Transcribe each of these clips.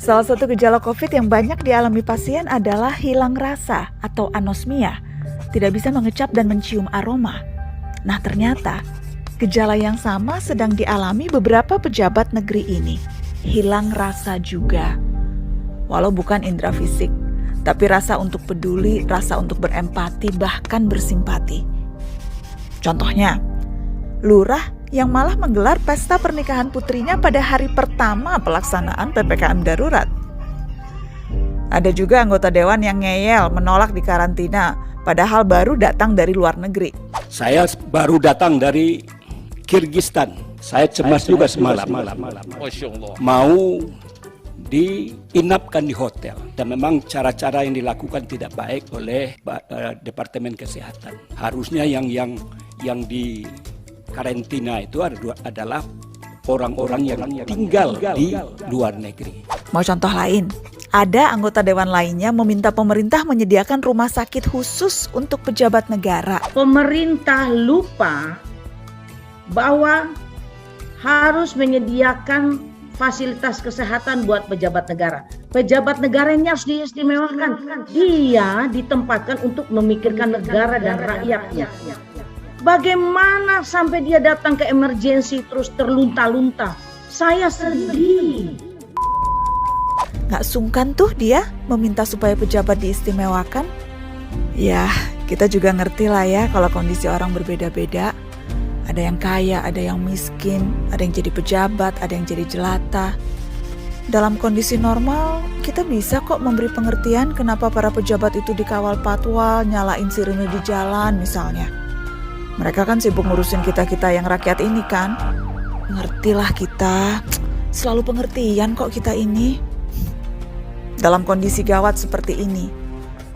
Salah satu gejala COVID yang banyak dialami pasien adalah hilang rasa atau anosmia, tidak bisa mengecap dan mencium aroma. Nah ternyata, gejala yang sama sedang dialami beberapa pejabat negeri ini, hilang rasa juga. Walau bukan indera fisik, tapi rasa untuk peduli, rasa untuk berempati, bahkan bersimpati. Contohnya, lurah yang malah menggelar pesta pernikahan putrinya pada hari pertama pelaksanaan PPKM darurat. Ada juga anggota dewan yang ngeyel menolak dikarantina, padahal baru datang dari luar negeri. Saya baru datang dari Kirgistan. Saya cemas juga semalam. Mau diinapkan di hotel. Dan memang cara-cara yang dilakukan tidak baik oleh Departemen Kesehatan. Harusnya yang di karantina itu adalah orang-orang yang tinggal di luar negeri. Mau contoh lain? Ada anggota dewan lainnya meminta pemerintah menyediakan rumah sakit khusus untuk pejabat negara. Pemerintah lupa bahwa harus menyediakan fasilitas kesehatan buat pejabat negara. Pejabat negara ini harus diistimewakan. Dia ditempatkan untuk memikirkan negara dan rakyatnya. Bagaimana sampai dia datang ke emergensi terus terlunta-lunta? Saya sedih. Gak sungkan tuh dia meminta supaya pejabat diistimewakan. Ya, kita juga ngerti lah ya kalau kondisi orang berbeda-beda. Ada yang kaya, ada yang miskin, ada yang jadi pejabat, ada yang jadi jelata. Dalam kondisi normal, kita bisa kok memberi pengertian kenapa para pejabat itu dikawal patwal, nyalain sirene di jalan misalnya. Mereka kan sibuk ngurusin kita-kita yang rakyat ini kan. Ngertilah kita, selalu pengertian kok kita ini. Dalam kondisi gawat seperti ini,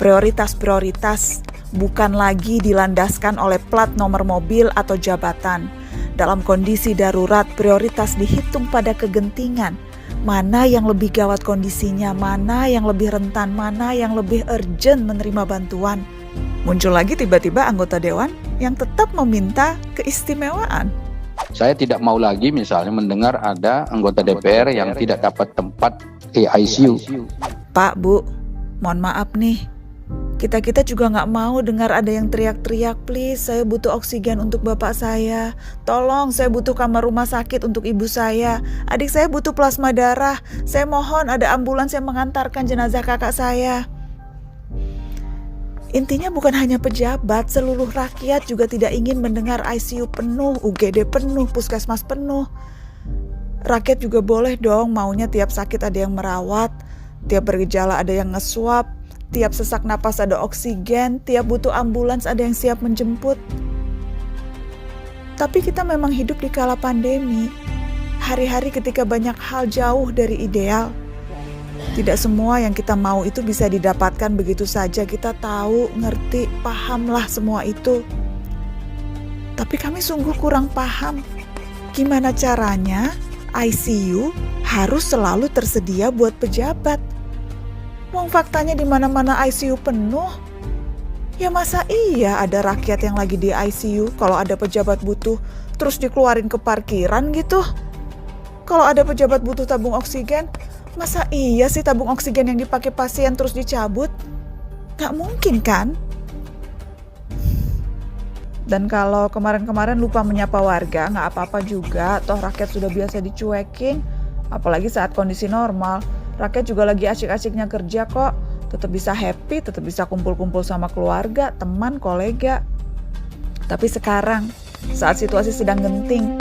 prioritas-prioritas bukan lagi dilandaskan oleh plat nomor mobil atau jabatan. Dalam kondisi darurat, prioritas dihitung pada kegentingan. Mana yang lebih gawat kondisinya, mana yang lebih rentan, mana yang lebih urgent menerima bantuan. Muncul lagi tiba-tiba anggota dewan yang tetap meminta keistimewaan. Saya tidak mau lagi misalnya mendengar ada anggota DPR yang tidak dapat tempat di ICU. Pak, Bu, mohon maaf nih. Kita juga nggak mau dengar ada yang teriak-teriak, please, saya butuh oksigen untuk bapak saya. Tolong, saya butuh kamar rumah sakit untuk ibu saya. Adik saya butuh plasma darah. Saya mohon ada ambulans yang mengantarkan jenazah kakak saya. Intinya bukan hanya pejabat, seluruh rakyat juga tidak ingin mendengar ICU penuh, UGD penuh, puskesmas penuh. Rakyat juga boleh dong maunya tiap sakit ada yang merawat, tiap bergejala ada yang nge-swab, tiap sesak napas ada oksigen, tiap butuh ambulans ada yang siap menjemput. Tapi kita memang hidup di kala pandemi, hari-hari ketika banyak hal jauh dari ideal. Tidak semua yang kita mau itu bisa didapatkan begitu saja. Kita tahu, ngerti, pahamlah semua itu. Tapi kami sungguh kurang paham gimana caranya ICU harus selalu tersedia buat pejabat. Wong faktanya di mana-mana ICU penuh. Ya masa iya ada rakyat yang lagi di ICU kalau ada pejabat butuh terus dikeluarin ke parkiran gitu? Kalau ada pejabat butuh tabung oksigen, masa iya sih tabung oksigen yang dipakai pasien terus dicabut? Gak mungkin kan? Dan kalau kemarin-kemarin lupa menyapa warga, gak apa-apa juga, toh rakyat sudah biasa dicuekin. Apalagi saat kondisi normal, rakyat juga lagi asyik-asyiknya kerja kok. Tetap bisa happy, tetap bisa kumpul-kumpul sama keluarga, teman, kolega. Tapi sekarang, saat situasi sedang genting,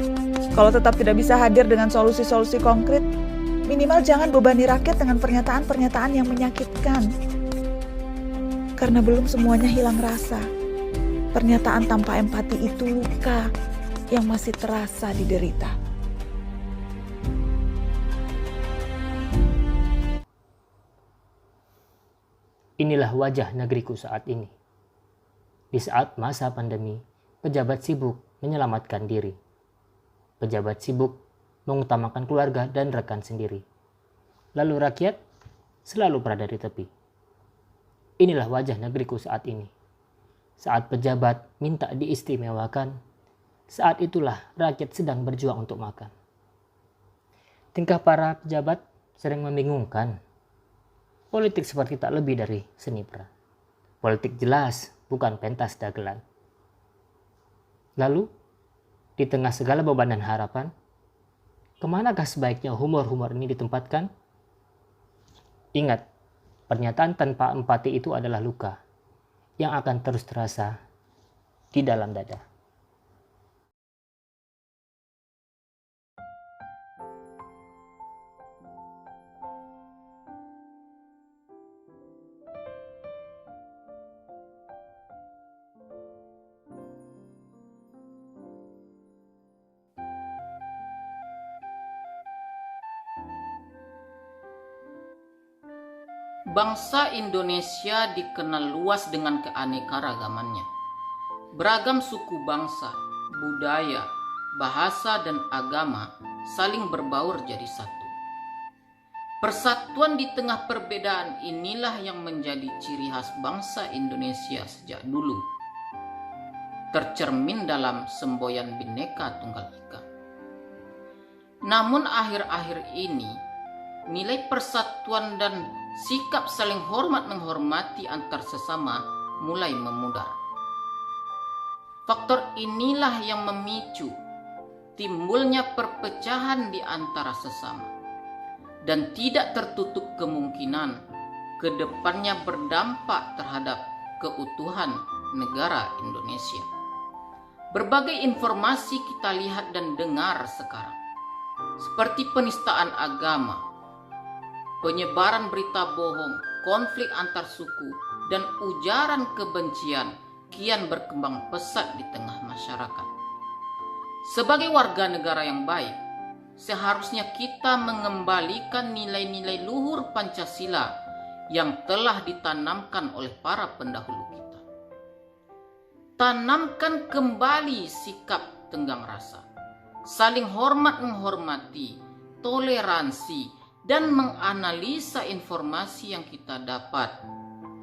kalau tetap tidak bisa hadir dengan solusi-solusi konkret, minimal jangan bebani rakyat dengan pernyataan-pernyataan yang menyakitkan. Karena belum semuanya hilang rasa. Pernyataan tanpa empati itu luka yang masih terasa diderita. Inilah wajah negeriku saat ini. Di saat masa pandemi, pejabat sibuk menyelamatkan diri. Pejabat sibuk mengutamakan keluarga dan rekan sendiri. Lalu rakyat selalu berada di tepi. Inilah wajah negeriku saat ini. Saat pejabat minta diistimewakan, saat itulah rakyat sedang berjuang untuk makan. Tingkah para pejabat sering membingungkan. Politik seperti tak lebih dari seni peran. Politik jelas bukan pentas dagelan. Lalu, di tengah segala beban dan harapan, kemanakah sebaiknya humor-humor ini ditempatkan? Ingat, pernyataan tanpa empati itu adalah luka yang akan terus terasa di dalam dada. Bangsa Indonesia dikenal luas dengan keanekaragamannya. Beragam suku bangsa, budaya, bahasa, dan agama saling berbaur jadi satu. Persatuan di tengah perbedaan inilah yang menjadi ciri khas bangsa Indonesia sejak dulu, tercermin dalam semboyan Bhinneka Tunggal Ika. Namun akhir-akhir ini, nilai persatuan dan sikap saling hormat menghormati antar sesama mulai memudar. Faktor inilah yang memicu timbulnya perpecahan di antara sesama, dan tidak tertutup kemungkinan kedepannya berdampak terhadap keutuhan negara Indonesia. Berbagai informasi kita lihat dan dengar sekarang, seperti penistaan agama, penyebaran berita bohong, konflik antar suku, dan ujaran kebencian kian berkembang pesat di tengah masyarakat. Sebagai warga negara yang baik, seharusnya kita mengembalikan nilai-nilai luhur Pancasila yang telah ditanamkan oleh para pendahulu kita. Tanamkan kembali sikap tenggang rasa, saling hormat menghormati, toleransi, dan menganalisa informasi yang kita dapat,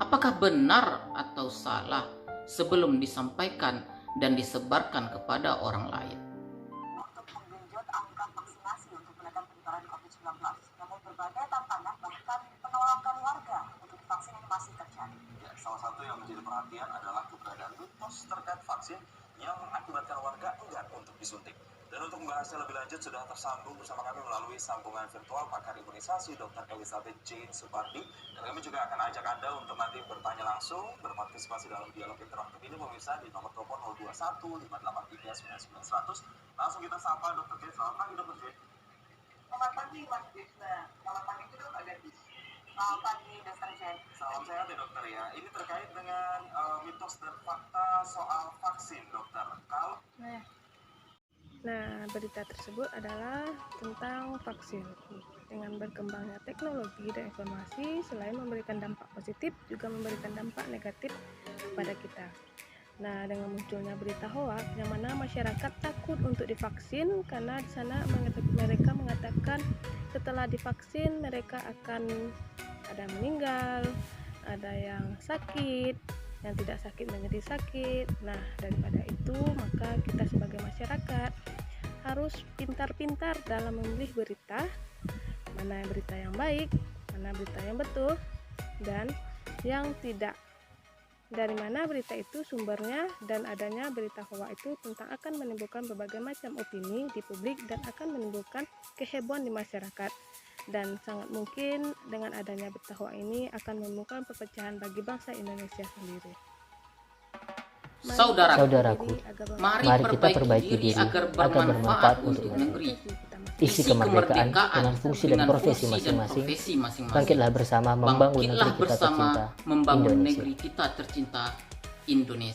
apakah benar atau salah sebelum disampaikan dan disebarkan kepada orang lain. Untuk menggenjot angka vaksinasi untuk menekan penyebaran COVID-19, namun berbagai tantangan bahkan penolakan warga untuk vaksin ini masih terjadi. Ya, salah satu yang menjadi perhatian adalah keberadaan mitos terkait vaksin yang mengakibatkan warga enggan untuk disuntik. Dan untuk membahasnya lebih lanjut sudah tersambung bersama kami melalui sambungan virtual pakar imunisasi Dr. Elizabeth Jane Supardi. Dan kami juga akan ajak Anda untuk nanti bertanya langsung, berpartisipasi dalam dialog interaktif ini pemirsa di nomor telepon 021 583 9900. Langsung kita sapa Dr. Jane. Selamat pagi Dr. Jane. Selamat pagi Mas Krisna. Selamat pagi juga Pak Gadis. Selamat pagi Dr. Jane. Salam sehat ya dokter ya. Ini terkait dengan mitos dan fakta soal vaksin dokter. Kalau Nah, berita tersebut adalah tentang vaksin. Dengan berkembangnya teknologi dan informasi, selain memberikan dampak positif, juga memberikan dampak negatif kepada kita. Nah, dengan munculnya berita hoak, yang mana masyarakat takut untuk divaksin karena di sana mereka mengatakan setelah divaksin mereka akan ada meninggal, ada yang sakit, yang tidak sakit menjadi sakit. Nah, daripada itu maka kita sebagai masyarakat harus pintar-pintar dalam memilih berita, mana berita yang baik, mana berita yang betul, dan yang tidak. Dari mana berita itu sumbernya, dan adanya berita hoax itu tentang akan menimbulkan berbagai macam opini di publik dan akan menimbulkan kehebohan di masyarakat. Dan sangat mungkin dengan adanya berita hoax ini akan menimbulkan perpecahan bagi bangsa Indonesia sendiri. Saudaraku, mari kita perbaiki diri agar bermanfaat untuk negeri. Isi kemerdekaan dengan fungsi dan profesi masing-masing. Bangkitlah bersama membangun negeri kita tercinta, Indonesia.